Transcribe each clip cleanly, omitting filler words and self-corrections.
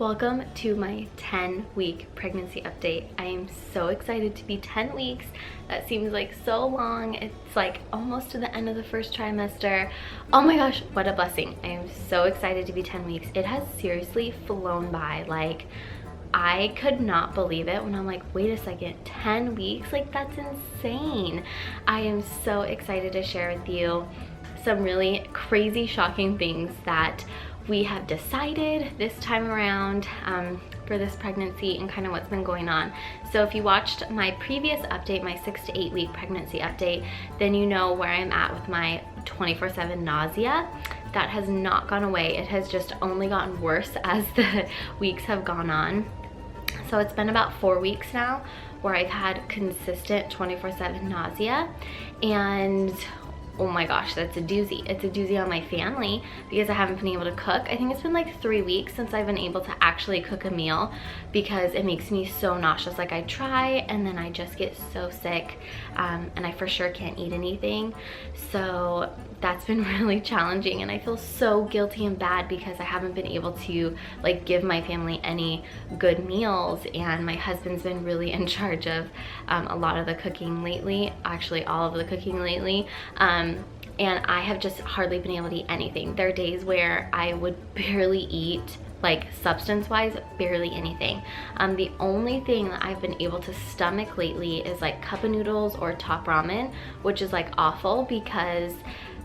Welcome to my 10-week pregnancy update. I am so excited to be 10 weeks. That seems like so long. It's like almost to the end of the first trimester. Oh my gosh, what a blessing. I am so excited to be 10 weeks. It has seriously flown by. Like, I could not believe it when I'm like, wait a second, 10 weeks? Like, that's insane. I am so excited to share with you some really crazy, shocking things that we have decided this time around for this pregnancy and kind of what's been going on. So if you watched my previous update, my 6 to 8 week pregnancy update, then you know where I'm at with my 24/7 nausea. That has not gone away. It has just only gotten worse as the weeks have gone on. So it's been about 4 weeks now where I've had consistent 24/7 nausea, and oh my gosh, that's a doozy. It's a doozy on my family because I haven't been able to cook. I think it's been like 3 weeks since I've been able to actually cook a meal because it makes me so nauseous. Like, I try and then I just get so sick, and I for sure can't eat anything. So that's been really challenging, and I feel so guilty and bad because I haven't been able to like give my family any good meals, and my husband's been really in charge of a lot of the cooking lately, actually all of the cooking lately. And I have just hardly been able to eat anything. There are days where I would barely eat, like substance-wise, barely anything. The only thing that I've been able to stomach lately is like cup of noodles or top ramen, which is like awful because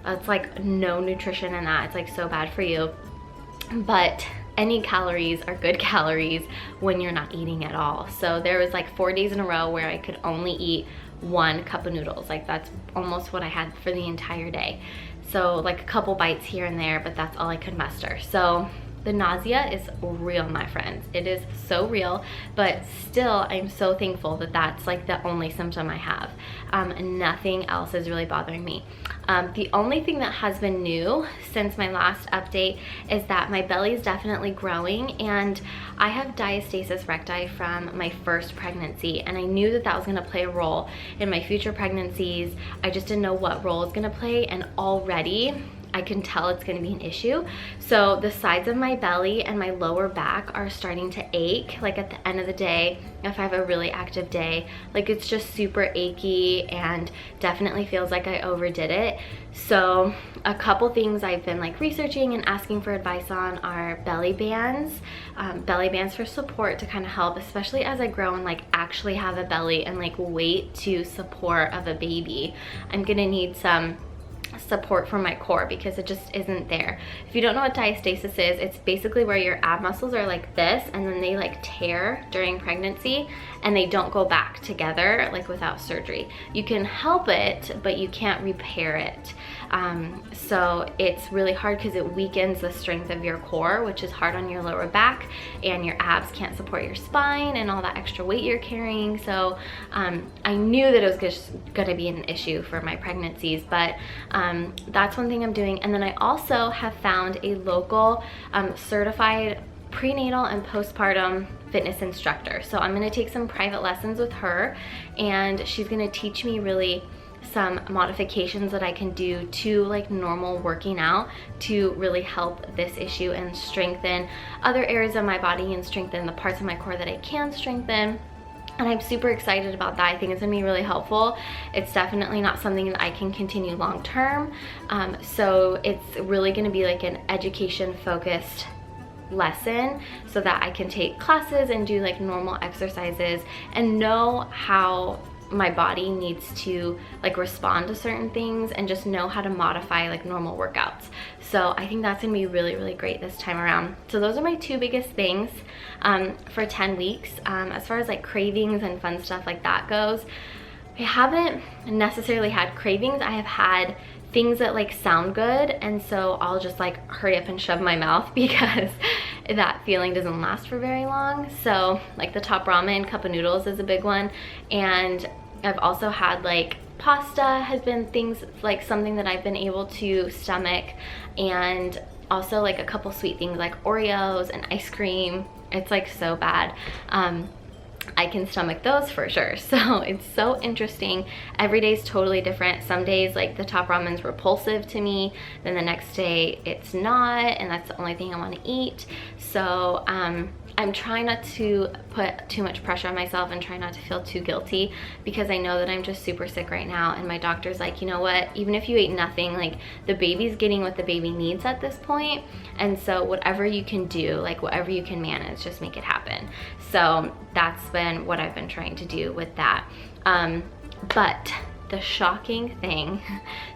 it's like no nutrition in that. It's like so bad for you. But any calories are good calories when you're not eating at all. So there was like 4 days in a row where I could only eat 1 cup of noodles. Like, that's almost what I had for the entire day. So like a couple bites here and there, but that's all I could muster. So the nausea is real, my friends. It is so real, but still I'm so thankful that that's like the only symptom I have. Nothing else is really bothering me. The only thing that has been new since my last update is that my belly is definitely growing, and I have diastasis recti from my first pregnancy, and I knew that that was gonna play a role in my future pregnancies. I just didn't know what role it's gonna play, and already I can tell it's gonna be an issue. So the sides of my belly and my lower back are starting to ache, like at the end of the day, if I have a really active day. Like, it's just super achy and definitely feels like I overdid it. So a couple things I've been like researching and asking for advice on are belly bands for support to kind of help, especially as I grow and like actually have a belly and like weight to support of a baby. I'm gonna need some support from my core because it just isn't there. If you don't know what diastasis is, it's basically where your ab muscles are like this, and then they like tear during pregnancy and they don't go back together like without surgery. You can help it, but you can't repair it. So it's really hard because it weakens the strength of your core, which is hard on your lower back, and your abs can't support your spine and all that extra weight you're carrying. So I knew that it was just gonna be an issue for my pregnancies, but that's one thing I'm doing. And then I also have found a local certified prenatal and postpartum fitness instructor. So I'm gonna take some private lessons with her, and she's gonna teach me really some modifications that I can do to like normal working out to really help this issue and strengthen other areas of my body and strengthen the parts of my core that I can strengthen. And I'm super excited about that. I think it's gonna be really helpful. It's definitely not something that I can continue long term. So it's really gonna be like an education focused lesson so that I can take classes and do like normal exercises and know how my body needs to like respond to certain things and just know how to modify like normal workouts. So I think that's gonna be really, really great this time around. So those are my 2 biggest things for 10 weeks. As far as like cravings and fun stuff like that goes, I haven't necessarily had cravings. I have had things that like sound good, and so I'll just like hurry up and shove my mouth because that feeling doesn't last for very long. So like the top ramen, cup of noodles is a big one, and I've also had like pasta has been things like something that I've been able to stomach, and also like a couple sweet things like Oreos and ice cream. It's like so bad. I can stomach those for sure. So it's so interesting. Every day is totally different. Some days like the top ramen's repulsive to me, then the next day it's not, and that's the only thing I want to eat. So I'm trying not to put too much pressure on myself and try not to feel too guilty, because I know that I'm just super sick right now, and my doctor's like, you know what, even if you ate nothing, like the baby's getting what the baby needs at this point, and so whatever you can do, like whatever you can manage, just make it happen. So that's been what I've been trying to do with that. But the shocking thing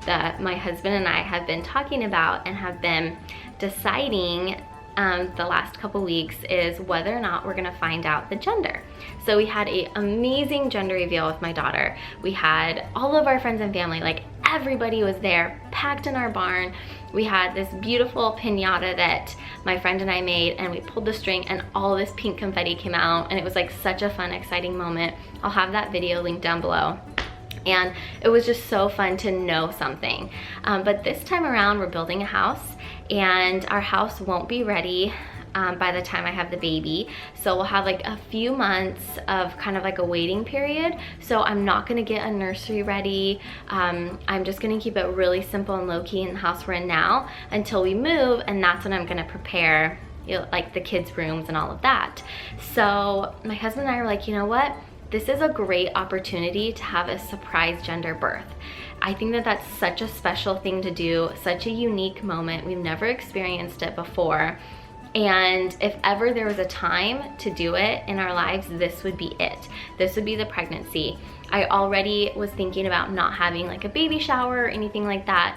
that my husband and I have been talking about and have been deciding the last couple weeks is whether or not we're gonna find out the gender. So we had an amazing gender reveal with my daughter. We had all of our friends and family, like everybody was there, packed in our barn. We had this beautiful piñata that my friend and I made, and we pulled the string and all this pink confetti came out, and it was like such a fun, exciting moment. I'll have that video linked down below. And it was just so fun to know something. But this time around, we're building a house, and our house won't be ready by the time I have the baby. So we'll have like a few months of kind of like a waiting period. So I'm not gonna get a nursery ready. I'm just gonna keep it really simple and low-key in the house we're in now until we move, and that's when I'm gonna prepare, you know, like the kids' rooms and all of that. So my husband and I were like, you know what? This is a great opportunity to have a surprise gender birth. I think that that's such a special thing to do, such a unique moment. We've never experienced it before. And if ever there was a time to do it in our lives, this would be it. This would be the pregnancy. I already was thinking about not having like a baby shower or anything like that.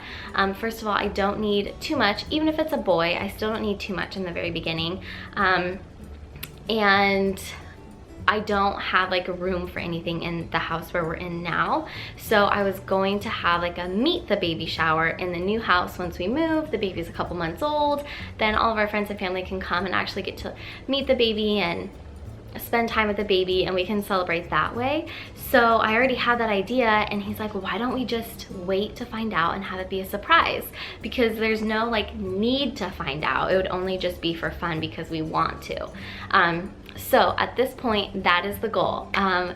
First of all, I don't need too much. Even if it's a boy, I still don't need too much in the very beginning. And I don't have like a room for anything in the house where we're in now. So I was going to have like a meet the baby shower in the new house once we move. The baby's a couple months old. Then all of our friends and family can come and actually get to meet the baby and spend time with the baby, and we can celebrate that way. So I already had that idea, and he's like, why don't we just wait to find out and have it be a surprise? Because there's no like need to find out. It would only just be for fun because we want to. So at this point, that is the goal.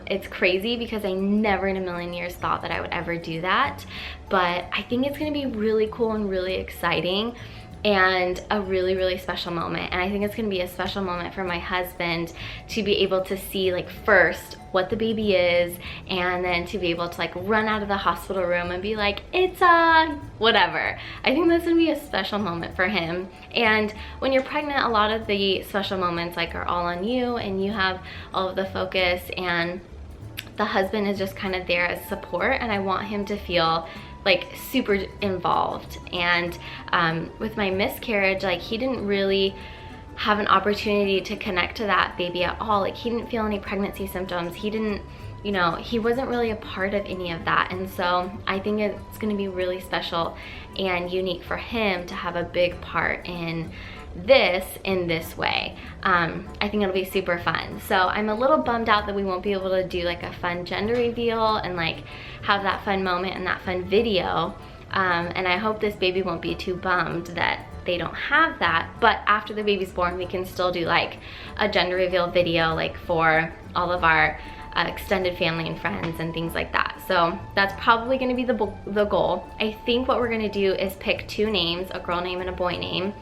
It's crazy because I never in a million years thought that I would ever do that, but I think it's gonna be really cool and really exciting and a really, really special moment. And I think it's gonna be a special moment for my husband to be able to see like first what the baby is, and then to be able to like run out of the hospital room and be like, it's whatever. I think that's gonna be a special moment for him. And when you're pregnant, a lot of the special moments like are all on you, and you have all of the focus, and the husband is just kind of there as support, and I want him to feel like super involved. And with my miscarriage, like he didn't really have an opportunity to connect to that baby at all. Like he didn't feel any pregnancy symptoms. He didn't, you know, he wasn't really a part of any of that. And so I think it's gonna be really special and unique for him to have a big part in this way. I think it'll be super fun. So I'm a little bummed out that we won't be able to do like a fun gender reveal and like have that fun moment and that fun video. And I hope this baby won't be too bummed that they don't have that. But after the baby's born, we can still do like a gender reveal video like for all of our extended family and friends and things like that. So that's probably gonna be the goal. I think what we're gonna do is pick two names, a girl name and a boy name,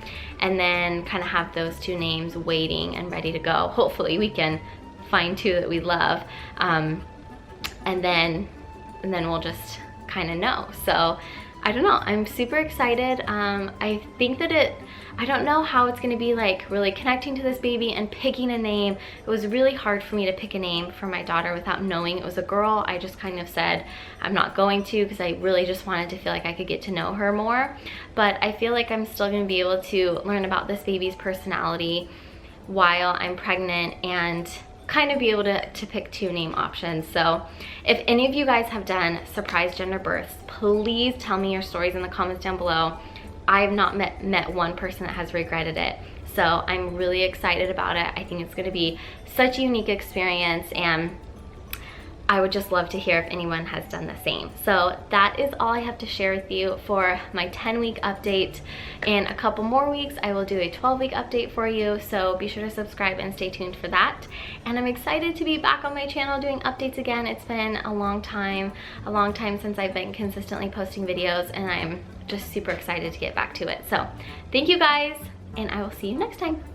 and then kind of have those two names waiting and ready to go. Hopefully we can find two that we love, and then we'll just kind of know. So I don't know, I'm super excited. I think that I don't know how it's gonna be like really connecting to this baby and picking a name. It was really hard for me to pick a name for my daughter without knowing it was a girl. I just kind of said I'm not going to, because I really just wanted to feel like I could get to know her more. But I feel like I'm still gonna be able to learn about this baby's personality while I'm pregnant and kind of be able to pick two name options. So if any of you guys have done surprise gender births, please tell me your stories in the comments down below. I have not met one person that has regretted it. So I'm really excited about it. I think it's gonna be such a unique experience, and I would just love to hear if anyone has done the same. So that is all I have to share with you for my 10-week update. In a couple more weeks, I will do a 12-week update for you, so be sure to subscribe and stay tuned for that. And I'm excited to be back on my channel doing updates again. It's been a long time since I've been consistently posting videos, and I'm just super excited to get back to it. So thank you guys, and I will see you next time.